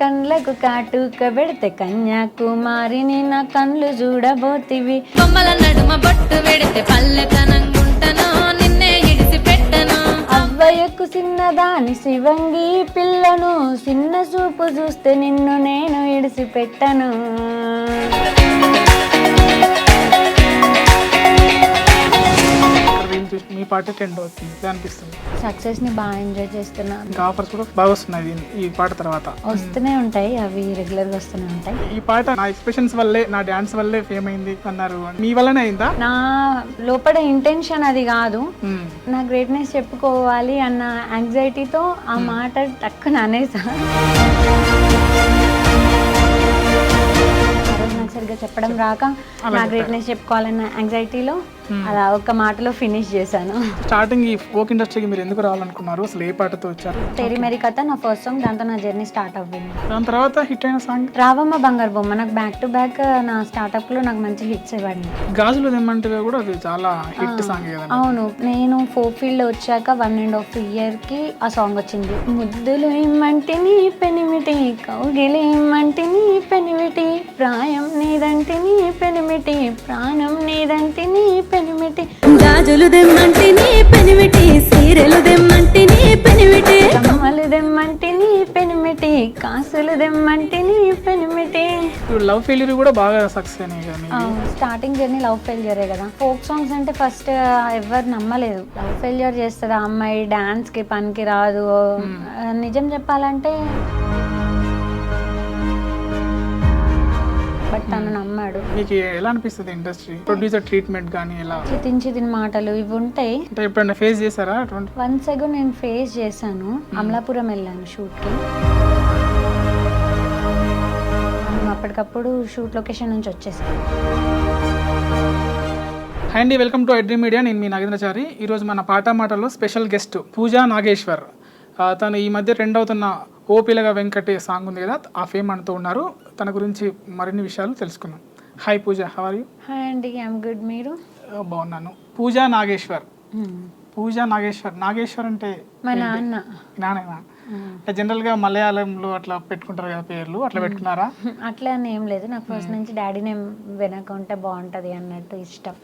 కండ్లకు కాటుక పెడితే కన్యాకుమారిని నా కండ్లు చూడబోతివి. బొమ్మల నడుమ బొట్టు వెడితే పల్లెతనంగుంటను నిన్నే ఇడిసి పెట్టను. అవ్వయ్యకు చిన్నదాని శివంగి పిల్లను, చిన్న చూపు చూస్తే నిన్ను నేను ఇడిసి పెట్టను. మీ పాట ట్రెండ్ అవుతుంది అనిపిస్తుంది. సక్సెస్ ని బాగా ఎంజాయ్ చేస్తున్నా. ఇంకా ఆఫర్స్ కూడా బాగా వస్తున్నాయి ఈ పాట తర్వాత. వస్తూనే ఉంటాయి, అవి రెగ్యులర్ గా వస్తూనే ఉంటాయి. ఈ పాట నా ఎక్స్ప్రెషన్స్ వల్లే, నా డాన్స్ వల్లే ఫేమ్ అయింది అన్నారు, మీ వల్లనే అయిందా? నా లోపల ఇంటెన్షన్ అది కాదు, నా గ్రేట్నెస్ చెప్పుకోవాలి అన్న యాంగ్జైటీతో ఆ మాట టక్కున అనేసా. నాకు సరిగ్గా చెప్పడం రాక నా గ్రేట్నెస్ చెప్పుకోవాలన్న యాంగ్జైటీలో అలా ఒక్క మాటలో ఫినిష్ చేశాను. స్టార్టింగ్ ఈ ఫోక్ ఇండస్ట్రీకి మీరు ఎందుకు రావాలనుకున్నారు? అసలు ఏ పాటతో వచ్చారు? తెరి మేరీ కథ నా ఫస్ట్ సాంగ్, దాంతో నా జర్నీ స్టార్ట్ అవ్వింది. దాని తర్వాత హిట్ అయిన సాంగ్ రావమ్మ బంగారు బొమ్మ. నాకు బ్యాక్ టు బ్యాక్ నా స్టార్ట్అప్ లో నాకు మంచి హిట్స్ ఇవ్వండి. గాజులు తెమ్మంటే కూడా అది చాలా హిట్ సాంగ్ కదా. అవును, నేను ఫోక్ ఫీల్డ్ లో వచ్చాక 1.5 year కి ఆ సాంగ్ వచ్చింది. ముద్దులు ఇమ్మంటిని పెనిమిటి, కౌగిలి ఇమ్మంటిని పెనిమిటి, ప్రాయం నీదంటిని పెనిమిటి, ప్రాణం నీదంటిని పెనిమిటి, గాజులు దెమ్మంటిని పెనిమిటి, సీరెలు దెమ్మంటిని పెనిమిటి, కమ్మలు దెమ్మంటిని పెనిమిటి, కాసులు దెమ్మంటిని పెనిమిటి. లవ్ ఫెయిల్యూర్ కూడా బాగా సక్సెస్ అయినాయి కదా. స్టార్టింగ్ జర్నీ లవ్ ఫెయిల్యూరే కదా. ఫోక్ సాంగ్స్ అంటే ఫస్ట్ ఎవరు నమ్మలేదు, లవ్ ఫెయిల్యూర్ చేస్తుంది ఆ అమ్మాయి, డాన్స్ కి పనికి రాదు. నిజం చెప్పాలంటే బట్ తను నమ్మాడు. మీకు ఎలా అనిపిస్తుంది ఇండస్ట్రీ? ప్రొడ్యూసర్ ట్రీట్మెంట్ కానీ ఎలా? చితిన్ మాటలు ఇవి ఉంటాయి. అంటే ఎప్పుడైనా ఫేస్ చేశారా అటువంటి? వన్స్ అగో నేను ఫేస్ చేశాను. అమలాపురం వెళ్ళాను షూట్కి. అప్పటికప్పుడు షూట్ లొకేషన్ నుంచి వచ్చేసాను. హాయ్ అండి, వెల్కమ్ టు ఎడ్రీ మీడియా. నేను మీ నాగేంద్రచారి. ఈరోజు మన పాట మాటల్లో స్పెషల్ గెస్ట్ పూజా నాగేశ్వర్. తను ఈ మధ్య ట్రెండ్ అవుతున్న ఓ పిల్లగా వెంకటే సాంగ్ ఉంది కదా, ఆ ఫేమ్ అంటూ ఉన్నారు. తన గురించి మరిన్ని విషయాలు తెలుసుకున్నాం. Hi Pooja, how are you? Hi అండి, ఐఎమ్ గుడ్. మీరు? బాగున్నాను. పూజా నాగేశ్వర్. పూజా నాగేశ్వర్. నాగేశ్వర్ అంటే మా నాన్న. నానేనా? అంటే జనరల్గా మలయాళంలో అట్లా పెట్టుకుంటారు కదా పేర్లు, అట్లా పెట్టుకున్నారా? అట్లా అని ఏం లేదు, నాకు ఫస్ట్ నుంచి డాడీ నేమ్ వెనక ఉంటే బాగుంటది అన్నట్టు ఇష్టం.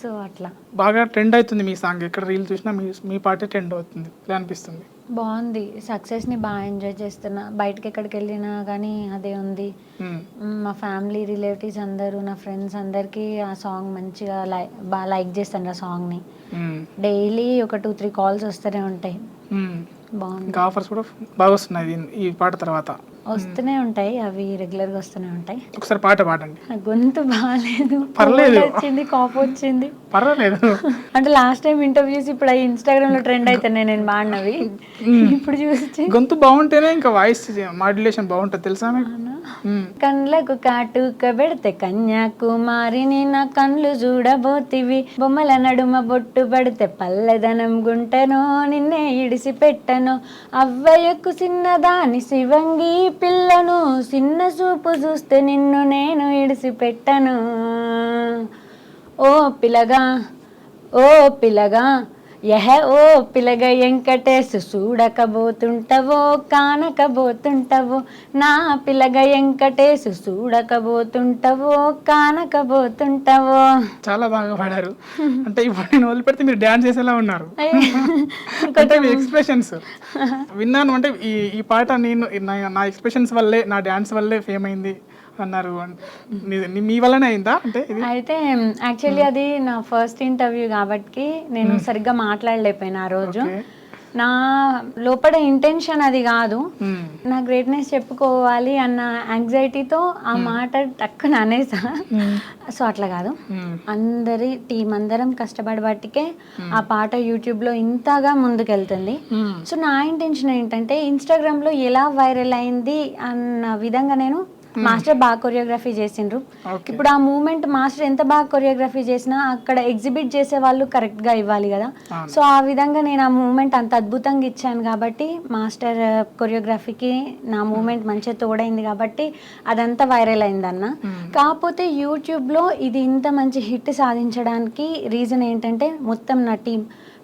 సో అట్లా బాగా ట్రెండ్ అవుతుంది మీ సాంగ్. ఎక్కడ రీల్ చూసినా మీ పాటే ట్రెండ్ అవుతుంది. ఇలా అనిపిస్తుంది. బాగుంది. సక్సెస్ ని బాగా ఎంజాయ్ చేస్తున్నా. బయటకి ఎక్కడికి వెళ్ళినా కానీ అదే ఉంది. మా ఫ్యామిలీ రిలేటివ్స్ అందరూ, నా ఫ్రెండ్స్ అందరికి ఆ సాంగ్ మంచిగా బాగా లైక్ చేస్తాను. ఆ సాంగ్ ని డైలీ ఒక 2-3 కాల్స్ వస్తూనే ఉంటాయి. బాగుంది. ఇంకా ఆఫర్స్ కూడా బాగా వస్తున్నాయి ఈ పాట తర్వాత. వస్తూనే ఉంటాయి, అవి రెగ్యులర్ గా వస్తూనే ఉంటాయి. ఒకసారి పాట పాడండి. గొంతు బాగాలేదు, పర్లేదు, వచ్చింది కాఫ్ వచ్చింది. పర్వాలేదు. అంటే లాస్ట్ టైం ఇంటర్వ్యూస్ ఇప్పుడు ఇన్స్టాగ్రామ్ లో ట్రెండ్ అవుతున్నాయి నేను బాడినవి. ఇప్పుడు చూసి గొంతు బాగుంటేనే ఇంకా వాయిస్ మాడ్యులేషన్ బాగుంటుంది, తెలుసా మీకు? కండ్లకు కాటుక పెడితే కన్యాకుమారిని నా కండ్లు చూడబోతివి. బొమ్మల నడుమ బొట్టు పడితే పల్లెదనం గుంటను నిన్నే ఇడిసి పెట్టను. అవ్వయ్యకు చిన్నదాని శివంగి పిల్లను, చిన్న చూపు చూస్తే నిన్ను నేను ఇడిసి పెట్టను. ఓ పిల్లగా, ఓ పిల్లగా, యహ ఓ పిల్లగ వెంకటేశ్, చూడకబోతుంటవో కానకబోతుంటవో, నా పిల్లగ వెంకటేశ్, చూడకబోతుంటవో కానకబోతుంటవో. చాలా బాగా పాడారు. అంటే ఇప్పుడు నేను వదిలిపెడితే మీరు డాన్స్ చేసేలా ఉన్నారు. అంటే మీ ఎక్స్ప్రెషన్స్ విన్నాను. అంటే ఈ పాట నేను నా ఎక్స్ప్రెషన్స్ వల్లే, నా డాన్స్ వల్లే ఫేమ్ అయింది అన్నారు. మీ వల్లనే అయిందా? అంటే అయితే యాక్చువల్లీ అది నా ఫస్ట్ ఇంటర్వ్యూ కాబట్టి నేను సరిగ్గా మాట్లాడలేకపోయినా ఆ రోజు. నా లోపల ఇంటెన్షన్ అది కాదు, నా గ్రేట్నెస్ చెప్పుకోవాలి అన్న యాంగ్జైటీతో ఆ మాట టక్కున అనేసా. సో అట్లా కాదు, అందరి టీం అందరం కష్టపడి బట్టికే ఆ పాట యూట్యూబ్ లో ఇంతగా ముందుకెళ్తుంది. సో నా ఇంటెన్షన్ ఏంటంటే ఇన్స్టాగ్రామ్ లో ఎలా వైరల్ అయింది అన్న విధంగా నేను మాస్టర్ బాగా కొరియోగ్రఫీ చేసిండ్రు. ఇప్పుడు ఆ మూమెంట్ మాస్టర్ ఎంత బాగా కొరియోగ్రఫీ చేసినా అక్కడ ఎగ్జిబిట్ చేసే వాళ్ళు కరెక్ట్ గా ఇవ్వాలి కదా. సో ఆ విధంగా నేను ఆ మూమెంట్ అంత అద్భుతంగా ఇచ్చాను కాబట్టి మాస్టర్ కొరియోగ్రఫీకి నా మూమెంట్ మంచిగా తోడైంది కాబట్టి అదంతా వైరల్ అయిందన్న. కాకపోతే యూట్యూబ్ లో ఇది ఇంత మంచి హిట్ సాధించడానికి రీజన్ ఏంటంటే మొత్తం నా టీం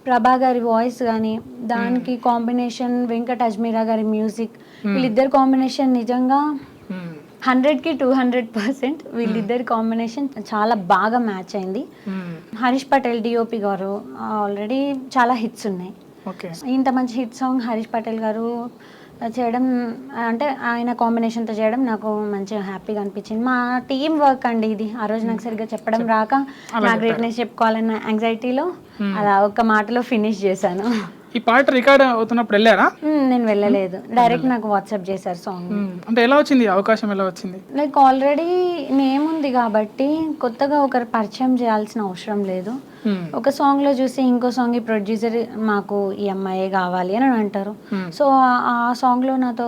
ప్రభా గారి వాయిస్ కానీ దానికి కాంబినేషన్ వెంకట్ అజ్మీరా గారి మ్యూజిక్, వీళ్ళిద్దరు కాంబినేషన్ నిజంగా 100కి 200% వీళ్ళిద్దరి కాంబినేషన్ చాలా బాగా మ్యాచ్ అయింది. హరీష్ పటేల్ డిఓపి గారు ఆల్రెడీ చాలా హిట్స్ ఉన్నాయి. ఇంత మంచి హిట్ సాంగ్ హరీష్ పటేల్ గారు చేయడం అంటే ఆయన కాంబినేషన్తో చేయడం నాకు మంచిగా హ్యాపీగా అనిపించింది. మా టీం వర్క్ అండి ఇది. ఆ రోజు నాకు సరిగ్గా చెప్పడం రాక నా గ్రేట్నెస్ చెప్పుకోవాలన్న యాంగ్జైటీలో అలా ఒక్క మాటలో ఫినిష్ చేశాను. ఈ పాట రికార్డ్ అవుతున్నప్పుడు వెళ్ళారా? నేను వెళ్ళలేదు, డైరెక్ట్ నాకు వాట్సాప్ చేశారు సాంగ్. అంటే ఎలా వచ్చింది అవకాశం, ఎలా వచ్చింది? లైక్ ఆల్రెడీ నేమ్ ఉంది కాబట్టి కొత్తగా ఒకరు పరిచయం చేయాల్సిన అవసరం లేదు. ఒక సాంగ్ లో చూసి ఇంకో సాంగ్ ఈ ప్రొడ్యూసర్ మాకు ఈ అమ్మాయే కావాలి అని అంటారు. సో ఆ సాంగ్ లో నాతో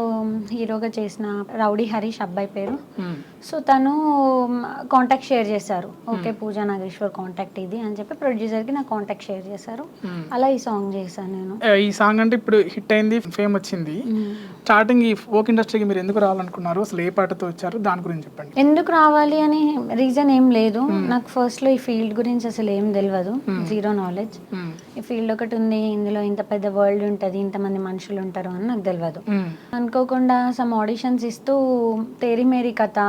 హీరోగా చేసిన రౌడీ హరీష్ అబ్బాయి పేరు. సో తను కాంటాక్ట్ షేర్ చేశారు. ఓకే పూజా నాగేశ్వర్ కాంటాక్ట్ ఇది అని చెప్పి ప్రొడ్యూసర్ కి నా కాంటాక్ట్ షేర్ చేశారు. అలా ఈ సాంగ్ చేశాను నేను. ఈ సాంగ్ అంటే ఇప్పుడు హిట్ అయింది, ఫేమ్ వచ్చింది. స్టార్టింగ్ ఈ ఫోక్ ఇండస్ట్రీకి మీరు ఎందుకు రావాలనుకున్నారు? అసలు ఏ పాటతో వచ్చారు, దాని గురించి చెప్పండి. ఎందుకు రావాలి అని రీజన్ ఏం లేదు. నాకు ఫస్ట్ లో ఈ ఫీల్డ్ గురించి అసలు ఏం తెలియదు, జీరో నాలెడ్జ్. ఈ ఫీల్డ్ ఒకటి ఉంది, ఇందులో ఇంత పెద్ద వరల్డ్ ఉంటుంది, ఇంతమంది మనుషులు ఉంటారు అని నాకు తెలియదు. అనుకోకుండా సమ్ ఆడిషన్స్ ఇస్తూ తేరీ మేరీ కథ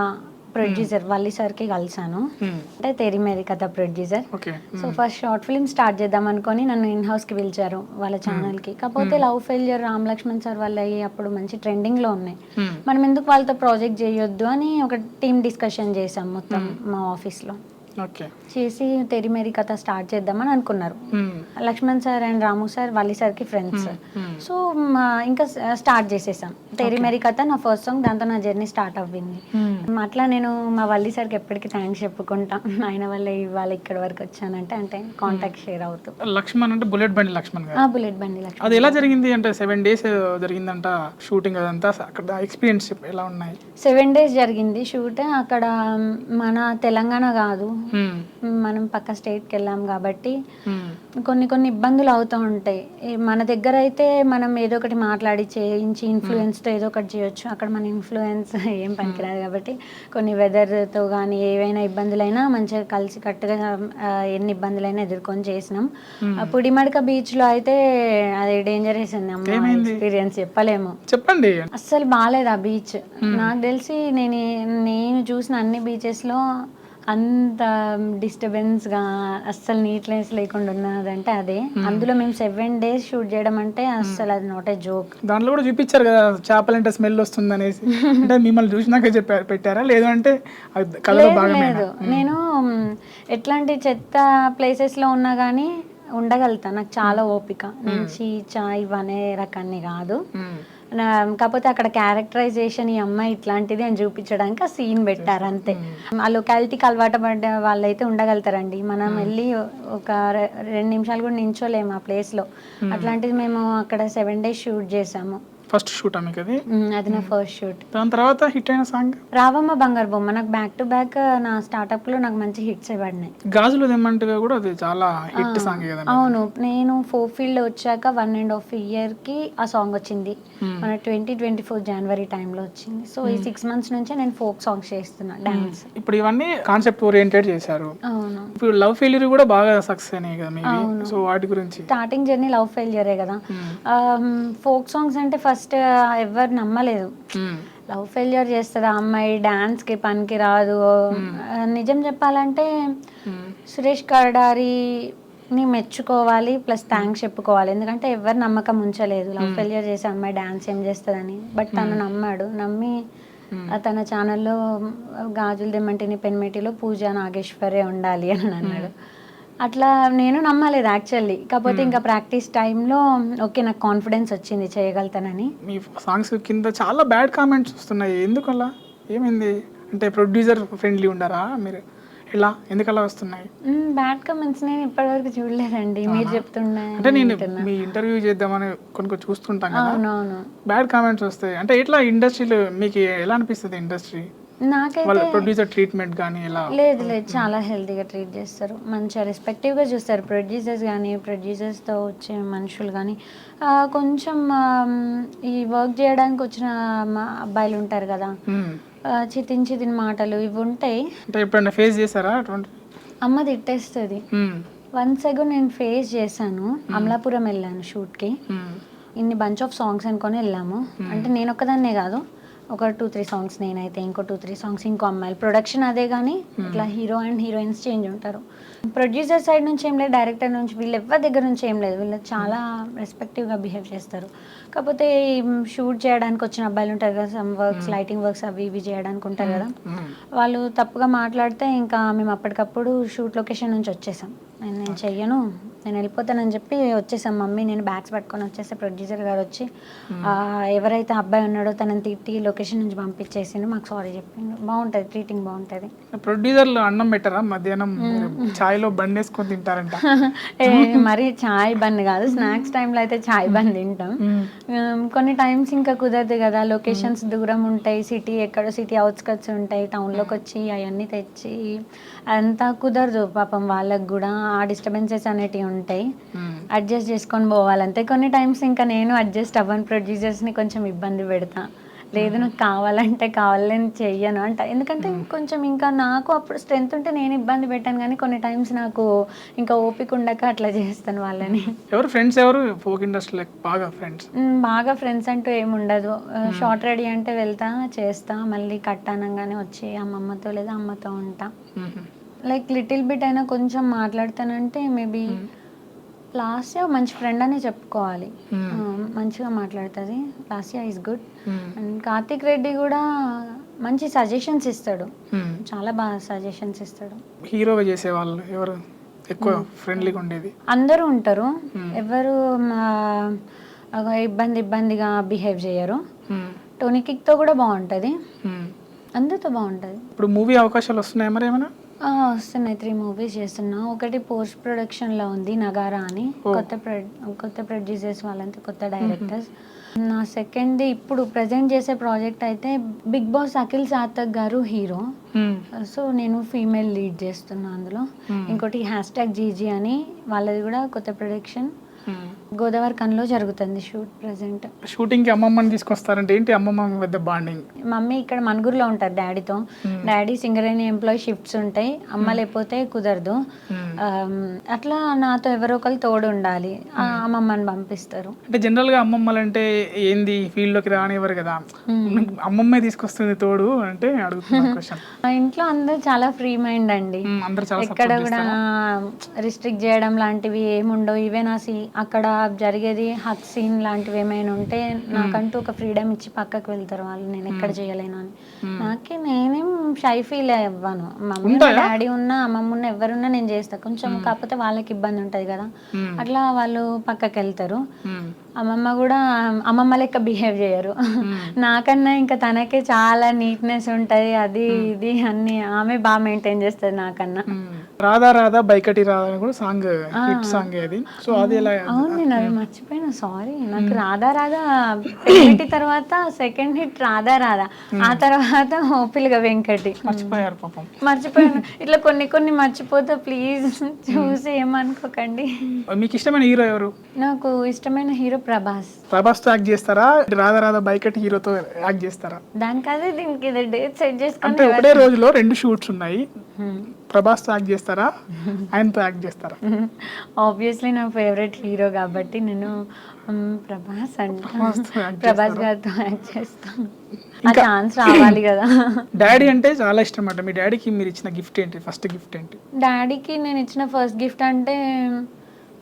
ప్రొడ్యూసర్ వల్లి సార్కి కలిసాను. అంటే తేరీ మేరీ కథ producer. So first short film start చేద్దాం అనుకొని నన్ను ఇన్ హౌస్ కి పిలిచారు వాళ్ళ ఛానల్ కి. కాకపోతే love failure Ram Laxman sir వాళ్ళు అయ్యి అప్పుడు మంచి ట్రెండింగ్ లో ఉన్నాయి. మనం ఎందుకు వాళ్ళతో ప్రాజెక్ట్ చేయొద్దు అని ఒక టీమ్ డిస్కషన్ చేసాం మొత్తం మా ఆఫీస్ లో. చేసి తెరి మేరీ కథ స్టార్ట్ చేద్దామని అనుకున్నారు. Laxman sir and Ramu sir Valli సార్కి ఫ్రెండ్స్. సో ఇంకా స్టార్ట్ చేసేసాం తెరి మేరీ కథ, నా ఫస్ట్ సాంగ్. దాంతో నా జర్నీ స్టార్ట్ అవ్వింది. అట్లా నేను మా వల్లి సార్కి ఎప్పటికీ థ్యాంక్స్ చెప్పుకుంటా. ఆయన వల్ల ఇవాళ ఇక్కడ వరకు వచ్చానంటే అంటే కాంటాక్ట్ షేర్ అవుతూ. లక్ష్మణ్ అంటే బుల్లెట్ బండి లక్ష్మణ్ గారు. బుల్లెట్ బండి లక్ష్మణ్. అది ఎలా జరిగింది అంటే 7 days జరిగిందంట షూటింగ్, అదంతా అక్కడ ఎక్స్పీరియన్స్ ఎలా ఉన్నాయి? 7 days జరిగింది షూట్. అక్కడ మన తెలంగాణ కాదు, మనం పక్క స్టేట్కి వెళ్ళాం కాబట్టి కొన్ని ఇబ్బందులు అవుతూ ఉంటాయి. మన దగ్గర అయితే మనం ఏదో ఒకటి మాట్లాడి చేయించి ఇన్ఫ్లుయెన్స్తో ఏదో ఒకటి చేయొచ్చు. అక్కడ మన ఇన్ఫ్లుయెన్స్ ఏం పనికిరాదు కాబట్టి కొన్ని వెదర్తో కానీ ఏవైనా ఇబ్బందులైనా మంచిగా కలిసి కట్టుగా ఎన్ని ఇబ్బందులైనా ఎదుర్కొని చేసినాం. పుడిమడక బీచ్లో అయితే అది డేంజరస్ అండి అమ్మ, ఎక్స్పీరియన్స్ చెప్పలేము. చెప్పండి. అస్సలు బాగాలేదు ఆ బీచ్. నాకు తెలిసి నేను చూసిన అన్ని బీచెస్లో అంత డిస్టర్బెన్స్గా అస్సలు నీట్నెస్ లేకుండా ఉన్నదంటే అదే. అందులో మేము 7 days షూట్ చేయడం అంటే అస్సలు అది నాట్ ఏ జోక్. దాంట్లో కూడా చూపించారు కదా చేపలంటే స్మెల్ వస్తుంది అనేసి. అంటే మిమ్మల్ని చూసినాక పెట్టారా లేదు అంటే లేదు? నేను ఎట్లాంటి చెత్త ప్లేసెస్లో ఉన్నా కానీ ఉండగలుగుతాను. నాకు చాలా ఓపిక. నేను చీచా ఇవనే రకాన్ని కాదు. కాకపోతే అక్కడ క్యారెక్టరైజేషన్ ఈ అమ్మాయి ఇట్లాంటిది అని చూపించడానికి ఆ సీన్ పెట్టారు అంతే. ఆ లొకాలిటీకి అలవాటు పడ్డ వాళ్ళైతే ఉండగలుగుతారండి. మనం వెళ్ళి ఒక 2 నిమిషాలు కూడా నించోలేము ఆ ప్లేస్లో. అట్లాంటిది మేము అక్కడ 7 days షూట్ చేసాము. ఫస్ట్ షూట్ మీకు అది? అది నా ఫస్ట్ షూట్. దాని తర్వాత హిట్ అయిన సాంగ్ రావమ్మ బంగారు బొమ్మ. నాకు బ్యాక్ టు బ్యాక్ నా స్టార్ట్అప్ లో నాకు మంచి హిట్స్ పడినాయి. గాజులు దెమ్మంటే కూడా అది చాలా హిట్ సాంగ్ కదా. అవును, నేను ఫోక్ ఫీల్డ్ లో వచ్చాక 1.5 year కి ఆ సాంగ్ వచ్చింది. మన 2024 January టైంలో వచ్చింది. సో ఈ 6 months నుంచే నేను ఫోక్ సాంగ్స్ చేస్తున్నా, డాన్స్. ఇప్పుడు ఇవన్నీ కాన్సెప్ట్ ఓరియంటెడ్ చేశారు. అవును. ఇప్పుడు లవ్ ఫెయిల్యూర్ కూడా బాగా సక్సెస్ అయినాయి కదా మేబీ. సో వాటి గురించి స్టార్టింగ్ జర్నీ లవ్ ఫెయిల్యూరే కదా. ఫోక్ సాంగ్స్ అంటే ఫస్ట్ ఎవరు నమ్మలేదు. లవ్ ఫెయిల్యూర్ చేస్తుంది ఆ అమ్మాయి, డాన్స్ కి పనికి రాదు. నిజం చెప్పాలంటే సురేష్ కర్డారిని మెచ్చుకోవాలి, ప్లస్ థ్యాంక్స్ చెప్పుకోవాలి. ఎందుకంటే ఎవరు నమ్మకం ఉంచలేదు లవ్ ఫెయిల్యూర్ చేసే అమ్మాయి డాన్స్ ఏం చేస్తుందని. బట్ తను నమ్మాడు. నమ్మి తన ఛానల్లో గాజులు దెమ్మంటిని పెన్మెటిలో పూజా నాగేశ్వరే ఉండాలి అని అన్నాడు. అట్లా నేను నమ్మలేదు యాక్చువల్లీ. కాకపోతే ఇంకా ప్రాక్టీస్ టైంలో ఓకే నాకు కాన్ఫిడెన్స్ వచ్చింది చేయగలుగుతానని. మీ సాంగ్స్ కింద చాలా బ్యాడ్ కామెంట్స్ వస్తున్నాయి, ఎందుకలా? ఏమైంది? అంటే ప్రొడ్యూసర్ ఫ్రెండ్లీ ఉండారా మీరు? ఎలా ఎందుకలా వస్తున్నాయి బ్యాడ్ కామెంట్స్? నేను ఇప్పటివరకు చూడలేదండి, మీరు చెప్తున్నా. అంటే నేను మీ ఇంటర్వ్యూ చేద్దామని కొన్ని చూస్తుంటాను కదా. అవునవును, బ్యాడ్ కామెంట్స్ వస్తాయి. అంటే ఇట్లా ఇండస్ట్రీలో మీకు ఎలా అనిపిస్తుంది? ఇండస్ట్రీ నాకైతే ప్రొడ్యూసర్ ట్రీట్మెంట్ కానీ ఎలా? లేదు, చాలా హెల్తీగా ట్రీట్ చేస్తారు, మంచిగా రెస్పెక్టివ్గా చూస్తారు. ప్రొడ్యూసర్స్ కానీ ప్రొడ్యూసర్స్తో వచ్చే మనుషులు కానీ కొంచెం ఈ వర్క్ చేయడానికి వచ్చిన అబ్బాయిలు ఉంటారు కదా, చితిన్ మాటలు ఇవి ఉంటాయి. అంటే ఎప్పుడైనా ఫేస్ చేశారా అటువంటి? అమ్మ తిట్టేస్తుంది, వన్స్ అగో నేను ఫేస్ చేశాను. అమలాపురం వెళ్ళాను షూట్కి. ఇన్ని బంచ్ ఆఫ్ సాంగ్స్ అనుకొని వెళ్ళాము. అంటే నేను ఒక్కదాన్నే కాదు, ఒక 2-3 సాంగ్స్ నేనైతే, ఇంకో 2-3 సాంగ్స్ ఇంకో అమ్మాయిలు. ప్రొడక్షన్ అదే కానీ ఇట్లా హీరో అండ్ హీరోయిన్స్ చేంజ్ ఉంటారు. ప్రొడ్యూసర్ సైడ్ నుంచి ఏం లేదు, డైరెక్టర్ నుంచి, వీళ్ళు ఎవరి దగ్గర నుంచి ఏం లేదు. వీళ్ళు చాలా రెస్పెక్టివ్గా బిహేవ్ చేస్తారు. కాకపోతే షూట్ చేయడానికి వచ్చిన అబ్బాయిలు ఉంటారు కదా, సమ్ వర్క్స్, లైటింగ్ వర్క్స్ అవి ఇవి చేయడానికి ఉంటారు కదా, వాళ్ళు తప్పుగా మాట్లాడితే ఇంకా మేము అప్పటికప్పుడు షూట్ లొకేషన్ నుంచి వచ్చేసాం. నేను చెయ్యను, నేను వెళ్ళిపోతానని చెప్పి వచ్చేసాం. మమ్మీ నేను బ్యాగ్స్ పట్టుకొని వచ్చేస్తే ప్రొడ్యూసర్ గారు వచ్చి ఎవరైతే అబ్బాయి ఉన్నాడో తనని తిట్టి లొకేషన్ నుంచి పంపించేసిండు. మాకు సారీ చెప్పిండు. బాగుంటుంది, ట్రీటింగ్ బాగుంటుంది. ప్రొడ్యూసర్లు అన్నం పెట్టరా మధ్యాహ్నం? ఛాయ్లో బండి వేసుకొని తింటారంట. మరి చాయ్ బంద్ కాదు, స్నాక్స్ టైంలో అయితే చాయ్ బంద్ తింటాం. కొన్ని టైమ్స్ ఇంకా కుదరదు కదా, లొకేషన్స్ దూరం ఉంటాయి, సిటీ ఎక్కడో సిటీ అవుట్స్కట్స్ ఉంటాయి, టౌన్లోకి వచ్చి అవన్నీ తెచ్చి అంతా కుదరదు పాపం వాళ్ళకు కూడా. ఆ డిస్టర్బెన్సెస్ అనేటివి ఉంటాయి, అడ్జస్ట్ చేసుకొని పోవాలంతే. కొన్ని టైమ్స్ ఇంకా నేను అడ్జస్ట్ అవ్వను, ప్రొడ్యూసర్స్ని కొంచెం ఇబ్బంది పెడతా. లేదు నాకు కావాలంటే కావాలని చెయ్యను అంట. ఎందుకంటే కొంచెం ఇంకా నాకు అప్పుడు స్ట్రెంత్ ఉంటే నేను ఇబ్బంది పెట్టాను, కానీ కొన్ని టైమ్స్ నాకు ఇంకా ఓపిక ఉండక అట్లా చేస్తాను వాళ్ళని. ఎవరు ఫ్రెండ్స్, ఎవరు ఫోక్ ఇండస్ట్రీ బాగా ఫ్రెండ్స్? బాగా ఫ్రెండ్స్ అంటూ ఏముండదు. షార్ట్ రెడీ అంటే వెళ్తా చేస్తా, మళ్ళీ కట్ అనగానే వచ్చి అమ్మమ్మతో లేదా అమ్మతో ఉంటా. లైక్ లిటిల్ బిట్ అయినా కొంచెం మాట్లాడతానంటే మేబీ లాస్యా మంచి ఫ్రెండ్ అనే చెప్పుకోవాలి. మంచిగా మాట్లాడుతుంది. Lasya is good. And Karthik Reddy కూడా మంచి సజెషన్స్ ఇస్తాడు, చాలా బాగా సజెషన్స్ ఇస్తాడు. హీరోగా చేసే వాళ్ళు ఎవరు ఎక్కువ ఫ్రెండ్లీగా ఉండేది? అందరూ ఉంటారు, ఎవరు ఇబ్బందిగా బిహేవ్ చేయరు. టోనీ కిక్తో కూడా బాగుంటుంది, అందరితో బాగుంటుంది. ఇప్పుడు మూవీ అవకాశాలు వస్తున్నాయి మరి ఏమైనా? వస్తున్నాయి, 3 మూవీస్ చేస్తున్నా. ఒకటి పోస్ట్ ప్రొడక్షన్లో ఉంది, నగారా అని. కొత్త ప్రొడ్యూసర్స్ వాళ్ళంతా, కొత్త డైరెక్టర్స్. నా సెకండ్ ఇప్పుడు ప్రజెంట్ చేసే ప్రాజెక్ట్ అయితే బిగ్ బాస్ అఖిల్ సార్థక్ గారు హీరో, సో నేను ఫీమేల్ లీడ్ చేస్తున్నా అందులో. ఇంకోటి #GG అని, వాళ్ళది కూడా కొత్త ప్రొడక్షన్. గోదావరి కన్లో జరుగుతుంది షూట్ ప్రజెంట్. షూటింగ్ కి అమ్మమ్మని తీసుకొస్తారంటే ఏంటి అమ్మమ్మ పెద్ద బాండింగ్? మమ్మీ ఇక్కడ మణుగూరులో ఉంటారు డాడీతో. డాడీ సింగరేణి ఎంప్లాయీ, షిఫ్ట్స్ ఉంటాయి, అమ్మ లేకపోతే కుదరదు. అట్లా నాతో ఎవరో ఒకరు తోడు ఉండాలి, అమ్మమ్మని పంపిస్తారు. అంటే జనరల్ గా అమ్మమ్మలు అంటే ఏంది ఫీల్డ్ లోకి రానివ్వరు కదా, అమ్మమ్మే తీసుకొస్తుంది తోడు అంటే అడుగుతున్నా క్వశ్చన్. మా ఇంట్లో అందరు చాలా ఫ్రీ మైండ్ అండి, ఎక్కడ కూడా రిస్ట్రిక్ట్ చేయడం లాంటివి ఏముండవు. ఈవెన్ అక్కడ జరిగేది హక్ సీన్ లాంటివి ఏమైనా ఉంటే నాకంటూ ఒక ఫ్రీడమ్ ఇచ్చి పక్కకు వెళ్తారు వాళ్ళు, నేను ఎక్కడ చేయలేను అని. నాకే నేనేం షై ఫీల్ అవ్వను. మమ్మీ డాడీ ఉన్నా అమ్మమ్మ ఉన్నా ఎవరున్నా నేను చేస్తాను కొంచెం, కాకపోతే వాళ్ళకి ఇబ్బంది ఉంటుంది కదా, అట్లా వాళ్ళు పక్కకి వెళ్తారు. అమ్మమ్మ కూడా అమ్మమ్మ లెక్క బిహేవ్ చేయరు, నాకన్నా ఇంకా తనకే చాలా నీట్నెస్ ఉంటుంది, అది ఇది అన్ని ఆమె బాగా మెయింటైన్ చేస్తుంది నాకన్నా. రాధా రాధా బైకటి రాధా కూడా సాంగ్, హిట్ సాంగ్ అది. సో అది ఎలా? అవును, నేను అది మర్చిపోయినా, సారీ. నాకు రాధా రాధా వెంకటి తర్వాత సెకండ్ హిట్ రాధా రాధా, ఆ తర్వాత ఓపిల్గా వెంకటి. మర్చిపోయారు పాపం. మర్చిపోయాను, ఇట్లా కొన్ని మర్చిపోతా, ప్లీజ్ చూసి ఏమనుకోకండి. మీకు ఇష్టమైన హీరో ఎవరు? నాకు ఇష్టమైన హీరో ప్రభాస్. ప్రభాస్ తో యాక్ట్ చేస్తారా, రాధా రాధా బైకటి హీరోతో యాక్ట్ చేస్తారా? దానికి అదే దీనికి ఇదే డేట్ సెట్ చేసుకుంటే అంటే ఒకటే రోజులో 2 షూట్స్ ఉన్నాయి, ప్రభాస్ తో యాక్ట్ చేస్తారా, ఆయనతో యాక్ట్ చేస్తారా? ఆబ్వియస్లీ నా ఫేవరెట్ హీరో కాబట్టి నేను ప్రభాస్ ప్రభాస్ గారితో యాక్ట్ చేస్తాను. ఆ ఛాన్స్ రావాలి కదా. డాడీ అంటే చాలా ఇష్టం అంట. మీ డాడీకి మీరు ఇచ్చిన గిఫ్ట్ ఏంటి? ఫస్ట్ గిఫ్ట్ ఏంటి? డాడీకి నేను ఇచ్చిన ఫస్ట్ గిఫ్ట్ అంటే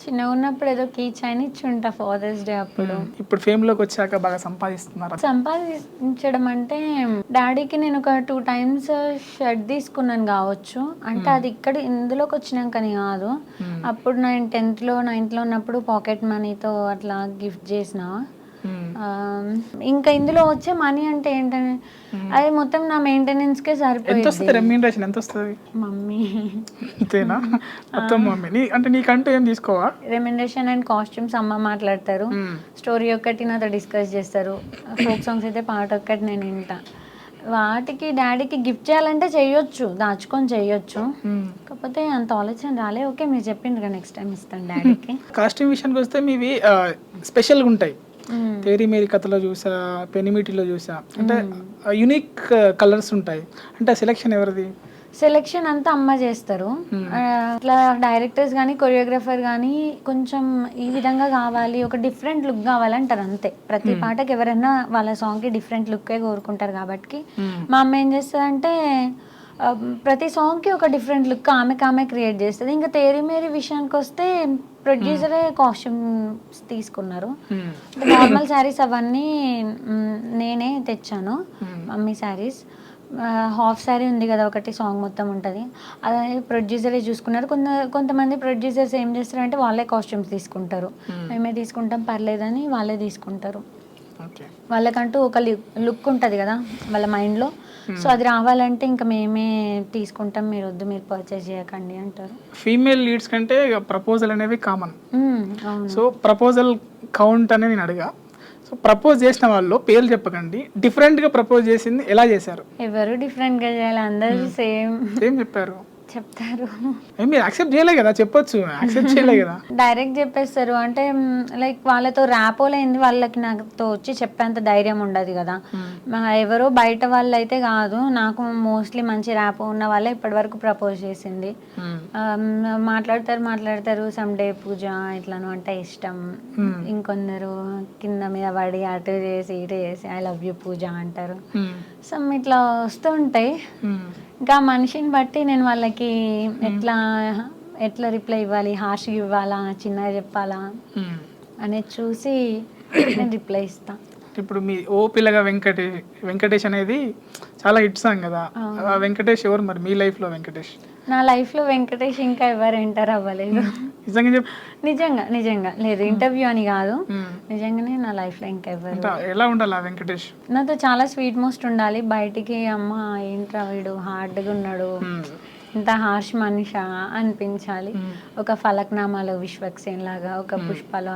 చిన్నగా ఉన్నప్పుడు ఏదో కీ చైన్ ఇచ్చి ఉంటా ఫాదర్స్ డే అప్పుడు. ఇప్పుడు ఫేమ్ లోకి వచ్చాక బాగా సంపాదిస్తున్నారు. సంపాదించడం అంటే డాడీకి నేను ఒక 2 times షర్ట్ తీసుకున్నాను కావచ్చు, అంటే అది ఇక్కడ ఇందులోకి వచ్చినాకని కాదు, అప్పుడు నేను 10th లో 9th లో ఉన్నప్పుడు పాకెట్ మనీతో అట్లా గిఫ్ట్ చేసిన. ఇంకా ఇందులో వచ్చే మనీ అంటే ఏంటంటే అది మొత్తం నా మెయింటెనెన్స్ కే సరిపోయింది. రెమ్యూనరేషన్ ఎంత వస్తుంది? మమ్మీ అంతేనా? మొత్తం మమ్మీ. అంటే నీకంటూ ఏం తీసుకోవా? రెమ్యూనరేషన్ అండ్ కాస్ట్యూమ్స్ అమ్మ మాట్లాడతారు, స్టోరీ ఒక్కటి నాతో డిస్కస్ చేస్తారు, ఫోక్ సాంగ్స్ అయితే పాట ఒక్కటి నేను వింటా. వాటికి డాడీకి గిఫ్ట్ చేయాలంటే చెయ్యొచ్చు, దాచుకొని చెయ్యొచ్చు, కాకపోతే అంత ఆలోచన రాలే. ఓకే మీరు చెప్పిండ్రు, నెక్స్ట్ టైం ఇస్తాను డాడీకి. కాస్ట్యూమ్ విషయానికి వస్తే మీవి స్పెషల్గా ఉంటాయి. తేరీ మేరీ కథలో చూసా, పెనిమిటిలో చూసా, అంటే యూనిక్ కలర్స్ ఉంటాయి. అంటే సెలెక్షన్ ఎవరిది? సెలెక్షన్ అంతా అమ్మ చేస్తారు. ఇట్లా డైరెక్టర్స్ కానీ కొరియోగ్రాఫర్ కానీ కొంచెం ఈ విధంగా కావాలి, ఒక డిఫరెంట్ లుక్ కావాలంటారు అంతే. ప్రతి పాటకి ఎవరైనా వాళ్ళ సాంగ్కి డిఫరెంట్ లుక్కే కోరుకుంటారు కాబట్టి మా అమ్మ ఏం చేస్తుందంటే ప్రతి సాంగ్కి ఒక డిఫరెంట్ లుక్ ఆమె క్రియేట్ చేస్తుంది. ఇంకా తేరి మేరీ విషయానికి వస్తే ప్రొడ్యూసరే కాస్ట్యూమ్స్ తీసుకున్నారు. నార్మల్ శారీస్ అవన్నీ నేనే తెచ్చాను, మమ్మీ శారీస్. హాఫ్ శారీ ఉంది కదా ఒకటి, సాంగ్ మొత్తం ఉంటుంది, అదే ప్రొడ్యూసరే చూసుకున్నారు. కొంతమంది ప్రొడ్యూసర్స్ ఏం చేస్తారంటే వాళ్ళే కాస్ట్యూమ్స్ తీసుకుంటారు, మేమే తీసుకుంటాం పర్లేదని వాళ్ళే తీసుకుంటారు. వాళ్ళకంటూ ఒక లుక్ ఉంటుంది కదా వాళ్ళ మైండ్లో, సో అది రావాలంటే ఇంకా మేమే తీసుకుంటాం, మీరు వద్దు మీరు పర్చేస్ చేయకండి అంటారు. ఫీమేల్ లీడ్స్ కంటే ప్రపోజల్ అనేవి కామన్. సో ప్రపోజల్ కౌంట్ అనేది నేను అడిగా. సో ప్రపోజ్ చేసిన వాళ్ళు పేర్లు చెప్పకండి, డిఫరెంట్గా ప్రపోజ్ చేసింది ఎలా చేశారు? ఎవరు డిఫరెంట్గా చేయాలి, అందరూ సేమ్ చెప్పారు చెప్తారు. మీరు యాక్సెప్ట్ చేయలే కదా, చెప్పొచ్చు, యాక్సెప్ట్ చేయలే కదా. డైరెక్ట్ చెప్పేస్తారు. అంటే లైక్ వాళ్ళతో ర్యాపోలైంది, వాళ్ళకి నాతో వచ్చి చెప్పేంత ధైర్యం ఉండదు కదా. ఎవరో బయట వాళ్ళు అయితే కాదు, నాకు మోస్ట్లీ మంచి ర్యాపో ఉన్న వాళ్ళే ఇప్పటి వరకు ప్రపోజ్ చేసింది. మాట్లాడతారు సండే పూజ ఇట్లాను అంటే ఇష్టం, ఇంకొందరు కింద మీద పడి అటు చేసి ఇటు చేసి ఐ లవ్ యూ పూజ అంటారు. సో ఇట్లా వస్తూ ఉంటాయి. ఇంకా మనిషిని బట్టి నేను వాళ్ళకి ఎట్లా రిప్లై ఇవ్వాలి, హార్ష్గా ఇవ్వాలా, చిన్నగా చెప్పాలా అనేది చూసి నేను రిప్లై ఇస్తా. ఇప్పుడు మీ ఓ పిల్లగా వెంకటేష్ అనేది చాలా హిట్ సాంగ్ కదా, వెంకటేష్ ఎవరు మరి మీ లైఫ్ లో? వెంకటేష్ నా లైఫ్ లో వెంకటేష్ ఇంకా ఎవరు ఎంటర్ అవ్వలేదు. నిజంగా లేదు, ఇంటర్వ్యూ అని కాదు, నిజంగానే నా లైఫ్ లో ఇంకా ఎవరు. ఎలా ఉండాలి వెంకటేష్? నాతో చాలా స్వీట్ మోస్ట్ ఉండాలి. బయటికి అమ్మ ఏంట్రా వీడు హార్డ్గా ఉన్నాడు, ఇంత హార్ష్ మనిషా అనిపించాలి. ఒక ఫలక్నామాలో విశ్వక్సేన్ లాగా, ఒక పుష్పలో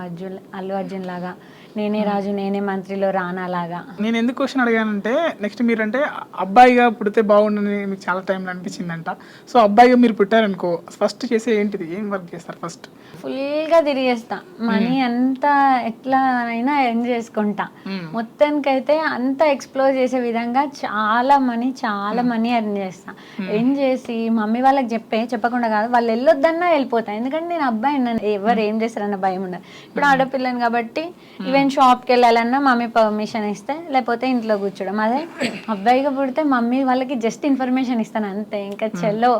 అల్లు అర్జున్ లాగా, నేనే రాజు నేనే మంత్రిలో రానా లాగా. నేను ఎందుకు క్వశ్చన్ అడిగానంటే, నెక్స్ట్ మీరంటే అబ్బాయిగా పుడితే బాగుండని మీకు చాలా టైంలో అనిపించిందంట. సో అబ్బాయిగా మీరు పుట్టారనుకో, ఫస్ట్ చేసే ఏంటిది, ఏం వర్క్ చేస్తారు? ఫస్ట్ ఫుల్గా తిరిగేస్తా, మనీ అంతా ఎట్లా అయినా ఎర్న్ చేసుకుంటా. మొత్తానికైతే అంతా ఎక్స్ప్లోర్ చేసే విధంగా చాలా మనీ ఎర్న్ చేస్తా. ఎర్న్ చేసి మమ్మీ వాళ్ళకి చెప్పకుండా కాదు, వాళ్ళు వెళ్ళొద్దన్నా వెళ్ళిపోతా. ఎందుకంటే నేను అబ్బాయి, ఎవరు ఏం చేస్తారన్న భయం ఉండదు. ఇప్పుడు ఆడపిల్లని కాబట్టి ఈవెన్ షాప్కి వెళ్ళాలన్నా మమ్మీ పర్మిషన్ ఇస్తే, లేకపోతే ఇంట్లో కూర్చోడం. అదే అబ్బాయిగా పుడితే మమ్మీ వాళ్ళకి జస్ట్ ఇన్ఫర్మేషన్ ఇస్తాను అంతే, ఇంకా చెల్లో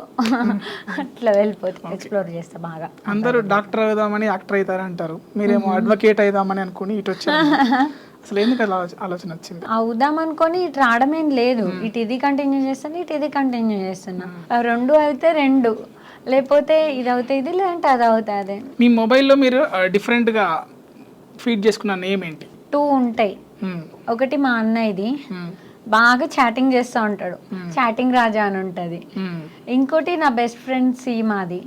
అట్లా వెళ్ళిపోతే ఎక్స్ప్లోర్ చేస్తా బాగా. అందరూ డాక్టర్ అవుదామని యాక్టర్ అవుతారంటారు, మీరేమో అడ్వకేట్ అవుదామని అనుకుని ఇటు వచ్చారు. అసలు ఎందుకు ఆలోచన వచ్చింది? అవుదాం అనుకొని ఇటు రావడమేం లేదు, ఇటు ఇది కంటిన్యూ చేస్తాను, ఇటు ఇది కంటిన్యూ చేస్తున్నా. రెండు అయితే రెండు, లేకపోతే ఇది అవుతాయి ఇది, లేదంటే అది అవుతాయి అదే. మీ మొబైల్లో మీరు డిఫరెంట్గా ఫీడ్ చేసుకున్న నేమ్ ఏంటి? 2 ఉంటాయి. ఒకటి మా అన్నయ్యది, బాగా చాటింగ్ చేస్తూ ఉంటాడు, చాటింగ్ రాజా అని ఉంటుంది. ఇంకోటి నా బెస్ట్ ఫ్రెండ్ సీమాది,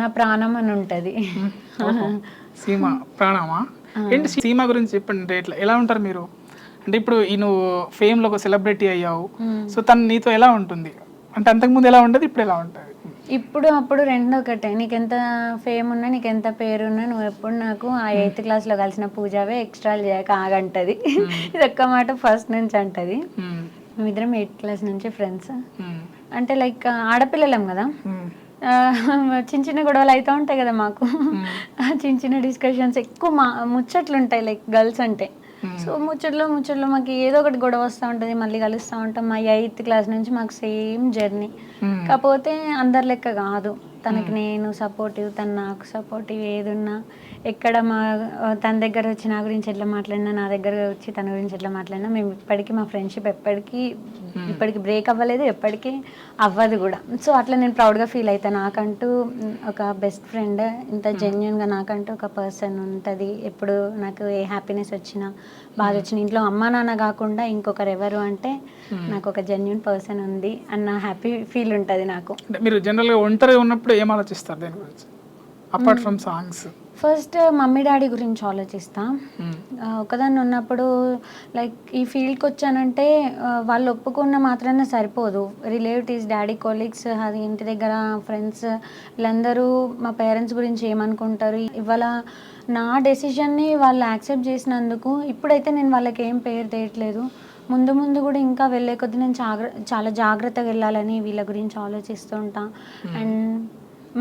నా ప్రాణం అని ఉంటుంది. సీమ ప్రాణమా? ఏంటి సీమ గురించి చెప్పండి, ఎలా ఉంటారు మీరు? అంటే ఇప్పుడు నువ్వు ఫేమ్లో ఒక సెలబ్రిటీ అయ్యావు, సో తను నీతో ఎలా ఉంటుంది? అంటే అంతకుముందు ఎలా ఉంటుంది, ఇప్పుడు ఎలా ఉంటుంది? ఇప్పుడు అప్పుడు రెండు ఒకటే. నీకెంత ఫేమ్ ఉన్నా, నీకెంత పేరున్నా, నువ్వు ఎప్పుడు నాకు ఆ 8th క్లాస్లో కలిసిన పూజావే, ఎక్స్ట్రాలు చేయక ఆగంటది. ఇది ఒక్క మాట ఫస్ట్ నుంచి అంటది. మేమిద్దరం 8th క్లాస్ నుంచి ఫ్రెండ్స్. అంటే లైక్ ఆడపిల్లలం కదా, చిన్న గొడవలు అవుతూ ఉంటాయి కదా మాకు, చిన్న డిస్కషన్స్, ఎక్కువ ముచ్చట్లు ఉంటాయి లైక్ గర్ల్స్ అంటే. సో ముచ్చట్లో మాకు ఏదో ఒకటి గొడవ వస్తూ ఉంటుంది, మళ్ళీ కలుస్తూ ఉంటాం. మా 8th క్లాస్ నుంచి మాకు సేమ్ జర్నీ. కాకపోతే అందరి లెక్క కాదు, తనకి నేను సపోర్టివ్, తను నాకు సపోర్టివ్. ఏదున్నా ఎక్కడ తన దగ్గర వచ్చి నా గురించి ఎట్లా మాట్లాడినా, నా దగ్గర వచ్చి తన గురించి ఎట్లా మాట్లాడినా, మేము ఇప్పటికీ మా ఫ్రెండ్షిప్ ఇప్పటికి బ్రేక్ అవ్వలేదు, ఎప్పటికీ అవ్వదు కూడా. సో అట్లా నేను ప్రౌడ్గా ఫీల్ అవుతాను. నాకంటూ ఒక బెస్ట్ ఫ్రెండ్, ఇంత జెన్యున్గా నాకంటూ ఒక పర్సన్ ఉంటుంది. ఎప్పుడు నాకు ఏ హ్యాపీనెస్ వచ్చినా, బాధ వచ్చిన, ఇంట్లో అమ్మా నాన్న కాకుండా ఇంకొకరు ఎవరు అంటే నాకు ఒక జెన్యున్ పర్సన్ ఉంది అన్న హ్యాపీ ఫీల్ ఉంటుంది నాకు. మీరు జనరల్గా ఒంటరిగా ఉన్నప్పుడు ఏం ఆలోచిస్తారు దేని గురించి, apart from songs? First mummy daddy గురించి ఆలోచిస్తా. ఒకదాన్ని ఉన్నప్పుడు లైక్ ఈ ఫీల్డ్కి వచ్చానంటే వాళ్ళు ఒప్పుకున్న మాత్రాన సరిపోదు. రిలేటివ్స్, డాడీ కొలీగ్స్, అది ఇంటి దగ్గర ఫ్రెండ్స్, వీళ్ళందరూ మా పేరెంట్స్ గురించి ఏమనుకుంటారు. ఇవాళ నా డెసిషన్ని వాళ్ళు యాక్సెప్ట్ చేసినందుకు ఇప్పుడైతే నేను వాళ్ళకి ఏం పేరు తేయట్లేదు. ముందు ముందు కూడా ఇంకా వెళ్ళే కొద్దీ నేను చాలా జాగ్రత్తగా వెళ్ళాలని వీళ్ళ గురించి ఆలోచిస్తూ ఉంటా. అండ్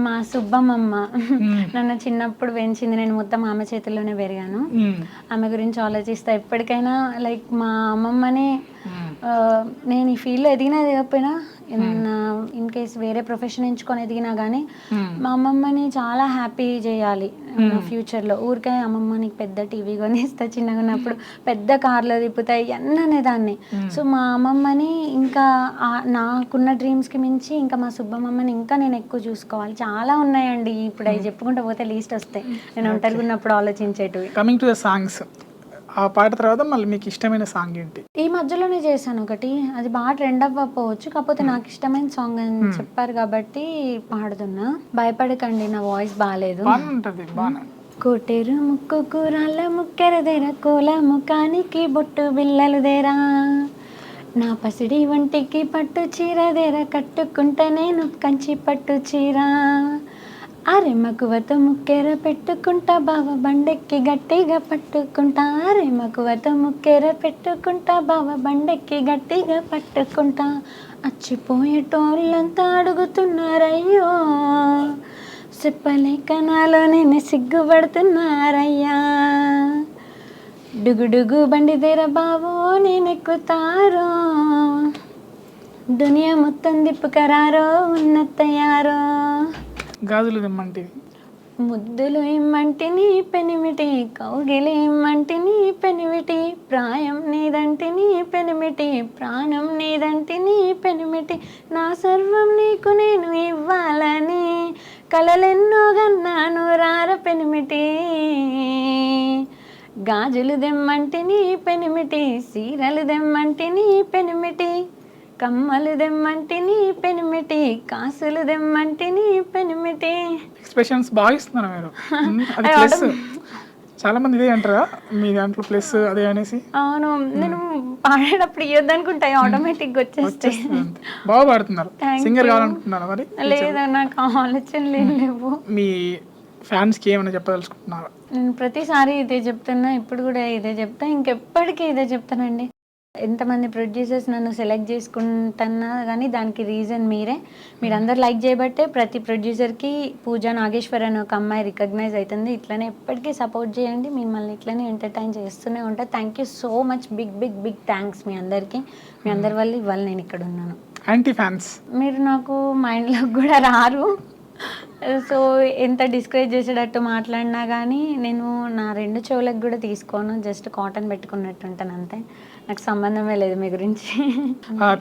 మా సుబ్బమ్మమ్మ నన్ను చిన్నప్పుడు పెంచింది, నేను మొత్తం ఆమె చేతుల్లోనే పెరిగాను. ఆమె గురించి ఆలోచిస్తా ఎప్పటికైనా. లైక్ మా అమ్మమ్మని నేను ఈ ఫీల్డ్లో ఎదిగినా ఎదగకపోయినా ఇన్ కేస్ వేరే ప్రొఫెషన్ ఎంచుకొని ఎదిగినా కానీ మా అమ్మమ్మని చాలా హ్యాపీ చేయాలి ఫ్యూచర్లో. ఊరికే అమ్మమ్మ నీకు పెద్ద టీవీ కొనిస్తా, చిన్నగా ఉన్నప్పుడు పెద్ద కార్లో తిప్పుతాయి అన్నీ అనేదాన్ని. సో మా అమ్మమ్మని ఇంకా నాకున్న డ్రీమ్స్కి మించి ఇంకా మా సుబ్బమ్మని ఇంకా నేను ఎక్కువ చూసుకోవాలి. చాలా ఉన్నాయండి, ఇప్పుడు అవి చెప్పుకుంటూ పోతే లీస్ట్ వస్తాయి నేను ఒంటరిగా ఉన్నప్పుడు ఆలోచించేటివి. కమింగ్ టు ద సాంగ్స్, ఆ పాట తర్వాత మళ్ళీ మీకు ఇష్టమైన సాంగ్ ఏంటి? ఈ మధ్యలోనే చేశాను ఒకటి, అది బాగా ట్రెండ్ అవ్వకపోవచ్చు, కాకపోతే నాకు ఇష్టమైన సాంగ్ అని చెప్పారు కాబట్టి పాడుతున్నా. భయపడకండి, నా వాయిస్ బాగాలేదు. కోటేరు ముక్కు కూరాళ్ళ ముక్కెరదేరా, కోల ముఖానికి బొట్టు బిల్లలుదేరా, నా పసిడి వంటికి పట్టు చీరదేరా, కట్టుకుంటా నేను కంచి పట్టు చీర, అరే మకువతో ముక్కెర పెట్టుకుంటా బావ బండెక్కి గట్టిగా పట్టుకుంటా, అరే మకువతో ముక్కెర పెట్టుకుంటా బావ బండెక్కి గట్టిగా పట్టుకుంటా, అచ్చిపోయేటోళ్ళంతా అడుగుతున్నారయ్యో, చెప్పలేక నాలో నేను సిగ్గుపడుతున్నారయ్యా, డుగుడుగు బండి దేర బావో నేను ఎక్కుతారో, దునియా మొత్తం దిప్పుకరారో ఉన్నత్తయ్యారో, గాజులు ఇమ్మంటివి ముద్దులు ఇమ్మంటిని పెనిమిటి, కౌగిలి ఇమ్మంటిని పెనిమిటి, ప్రాయం నీదంటిని పెనిమిటి, ప్రాణం నీదంటిని పెనిమిటి, నా సర్వం నీకు నేను ఇవ్వాలని కలలెన్నో గన్నాను రార పెనిమిటి, గాజులు దెమ్మంటిని పెనిమిటి, సీరలు దెమ్మంటిని పెనిమిటి, కమ్మలు దెమ్మంటిని పెనిమిటి, కాసులు దెమ్మంటిని పెనిమిటి. ఎక్స్ప్రెషన్స్ బాగా ఇస్తున్నారు మీరు. అది ప్లస్. చాలా మంది ఇదే అంటారా మీ దాంట్లో ప్లస్ అదే అనేసి? అవును, నేను పాడేటప్పుడు ఇవ్వద్దు అనుకుంటాయి, ఆటోమేటిక్గా వచ్చేస్తాయి. బాగా పాడుతున్నారు. సింగర్ కావాలనుకుంటున్నారా మరి? లేదా, నాకు ఆలోచనలు లేవు. మీ ఫ్యాన్స్కి ఏమైనా చెప్పదలుచుకుంటున్నారా? నేను ప్రతిసారి ఇదే చెప్తున్నా, ఇప్పుడు కూడా ఇదే చెప్తా, ఇంకెప్పటికీ ఇదే చెప్తానండి. ఎంతమంది ప్రొడ్యూసర్స్ నన్ను సెలెక్ట్ చేసుకుంటున్నా కానీ దానికి రీజన్ మీరే. మీరందరూ లైక్ చేయబట్టే ప్రతి ప్రొడ్యూసర్కి పూజా నాగేశ్వర్ అని ఒక అమ్మాయి రికగ్నైజ్ అవుతుంది. ఇట్లనే ఎప్పటికీ సపోర్ట్ చేయండి, మిమ్మల్ని ఇట్లనే ఎంటర్టైన్ చేస్తూనే ఉంటా. Thank you so much, big big big thanks మీ అందరికీ. మీ అందరి వల్ల ఇవాళ నేను ఇక్కడ ఉన్నాను. యాంటీ ఫ్యాన్స్ మీరు నాకు మైండ్లో కూడా రారు. సో ఎంత డిస్కరేజ్ చేసేటట్టు మాట్లాడినా కానీ నేను నా 2 చెవులకు కూడా తీసుకోను, జస్ట్ కాటన్ పెట్టుకున్నట్టు ఉంటాను అంతే, నాకు సంబంధమే లేదు మీ గురించి.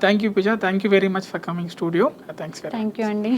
Thank you Pooja, thank you very much for coming studio. Thank you అండి.